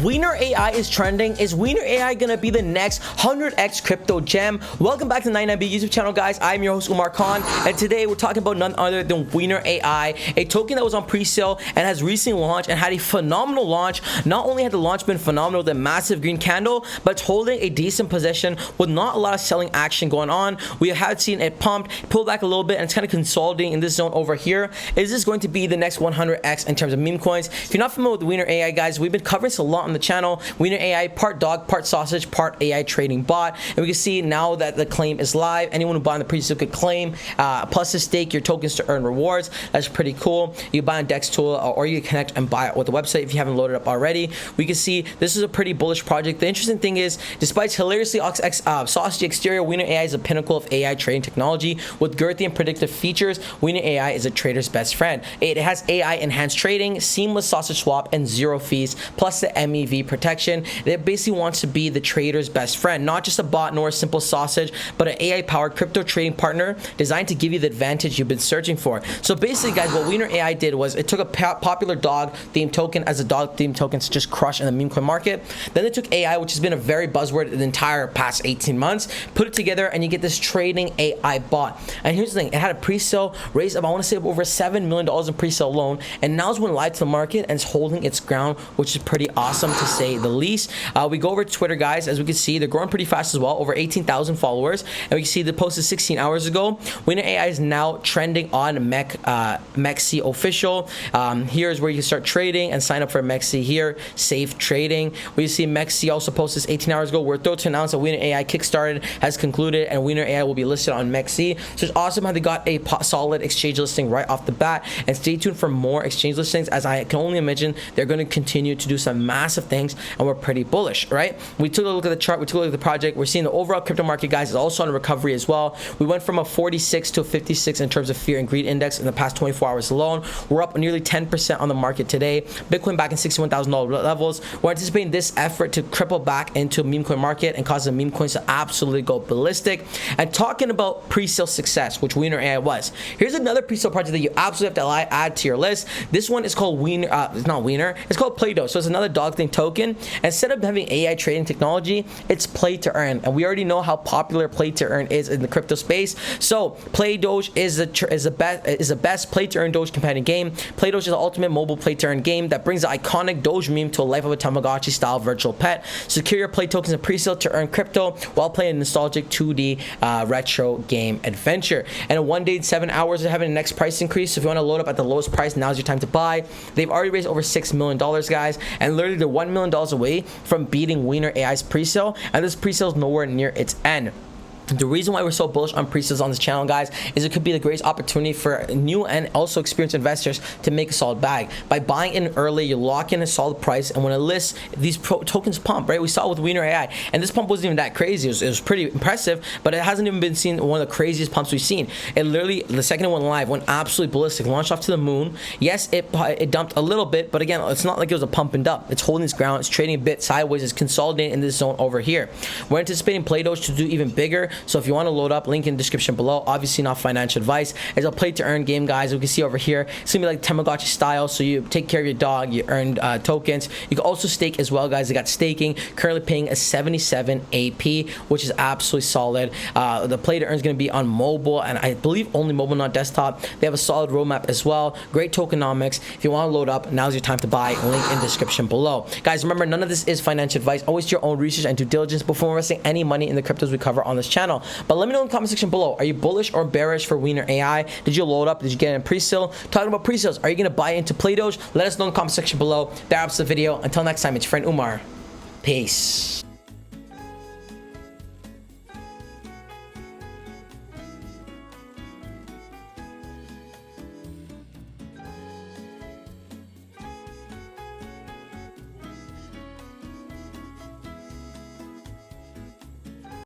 Wiener AI is trending. Is Wiener AI gonna be the next 100x crypto gem? Welcome back to the 99B YouTube channel, guys. I'm your host Umar Khan, and today we're talking about none other than Wiener AI, a token that was on pre-sale and has recently launched and had a phenomenal launch. Not only had the launch been phenomenal with a massive green candle, but it's holding a decent position with not a lot of selling action going on. We have seen it pumped, pull back a little bit, and it's kind of consolidating in this zone over here. Is this going to be the next 100x in terms of meme coins? If you're not familiar with Wiener AI, guys, we've been covering this a lot on the channel. Wiener AI, part dog, part sausage, part AI trading bot, and we can see now that the claim is live. Anyone who bought in the pre-sale could claim plus a stake your tokens to earn rewards. That's pretty cool. You buy on Dex tool, or you connect and buy it with the website if you haven't loaded up already. We can see this is a pretty bullish project. The interesting thing is, despite its hilariously sausage exterior, Wiener AI is a pinnacle of AI trading technology with girthy and predictive features. Wiener AI is a trader's best friend. It has AI enhanced trading, seamless sausage swap, and zero fees, plus the MEV protection. It basically wants to be the trader's best friend, not just a bot nor a simple sausage, but an AI powered crypto trading partner designed to give you the advantage you've been searching for. So basically, guys, what Wiener AI did was it took a popular dog themed token, as a dog themed tokens just crush in the meme coin market. Then they took AI, which has been a very buzzword the entire past 18 months, put it together, and you get this trading AI bot. And here's the thing, it had a pre-sale raise of, I want to say, over $7 million in pre-sale alone, and now it's went live to the market and it's holding its ground, which is pretty awesome to say the least. We go over to Twitter, guys. As we can see, they're growing pretty fast as well, over 18,000 followers, and we can see the post is 16 hours ago. Wiener AI is now trending on Mexi official. Here's where you can start trading and sign up for Mexi here, safe trading. We see Mexi also posted this 18 hours ago. We're thrilled to announce that Wiener AI Kickstarted has concluded and Wiener AI will be listed on Mexi. So it's awesome how they got a solid exchange listing right off the bat, and stay tuned for more exchange listings, as I can only imagine they're going to continue to do some massive things, and we're pretty bullish, right? We took a look at the chart, we took a look at the project. We're seeing the overall crypto market, guys, is also on recovery as well. We went from a 46 to a 56 in terms of fear and greed index in the past 24 hours alone. We're up nearly 10% on the market today. Bitcoin back in $61,000 levels. We're anticipating this effort to cripple back into meme coin market and cause the meme coins to absolutely go ballistic. And talking about pre-sale success, which Wiener AI was, here's another pre-sale project that you absolutely have to add to your list. This one is called Wiener, it's not Wiener, it's called Play-Doh. So it's another dog thing token. Instead of having AI trading technology, it's play to earn, and we already know how popular play to earn is in the crypto space. So Play-Doh is the best play to earn Doge companion game. Play-Doh is the ultimate mobile play to earn game that brings the iconic Doge meme to a life of a Tamagotchi style virtual pet. Secure your play tokens in pre-sale to earn crypto while playing a nostalgic 2D retro game adventure. And in 1 day and 7 hours, they're having the next price increase. So if you want to load up at the lowest price, now's your time to buy. They've already raised over $6 million, guys, and literally they're $1 million away from beating Wiener AI's pre-sale, and this pre-sale is nowhere near its end. The reason why we're so bullish on pre-sales on this channel, guys, is it could be the greatest opportunity for new and also experienced investors to make a solid bag. By buying in early, you lock in a solid price, and when it lists, these tokens pump, right? We saw it with Wiener AI, and this pump wasn't even that crazy. It was pretty impressive, but it hasn't even been seen one of the craziest pumps we've seen. It literally, the second it went live, went absolutely ballistic, launched off to the moon. Yes, it dumped a little bit, but again, it's not like it was a pump and dump. It's holding its ground, it's trading a bit sideways, it's consolidating in this zone over here. We're anticipating Play-Doh to do even bigger, so if you want to load up, link in the description below. Obviously not financial advice. It's a play to earn game, guys. We can see over here, it's gonna be like Tamagotchi style, so you take care of your dog, you earn tokens. You can also stake as well, guys. They got staking, currently paying a 77 AP, which is absolutely solid. The play to earn is gonna be on mobile, and I believe only mobile, not desktop. They have a solid roadmap as well. Great tokenomics. If you want to load up, now's your time to buy. Link in the description below. Guys, remember, none of this is financial advice. Always do your own research and due diligence before investing any money in the cryptos we cover on this channel. But let me know in the comment section below, are you bullish or bearish for Wiener AI? Did you load up? Did you get in pre-sale? Talking about pre-sales, are you going to buy into Play-Doh? Let us know in the comment section below. That wraps the video. Until next time, it's your friend Umar. Peace.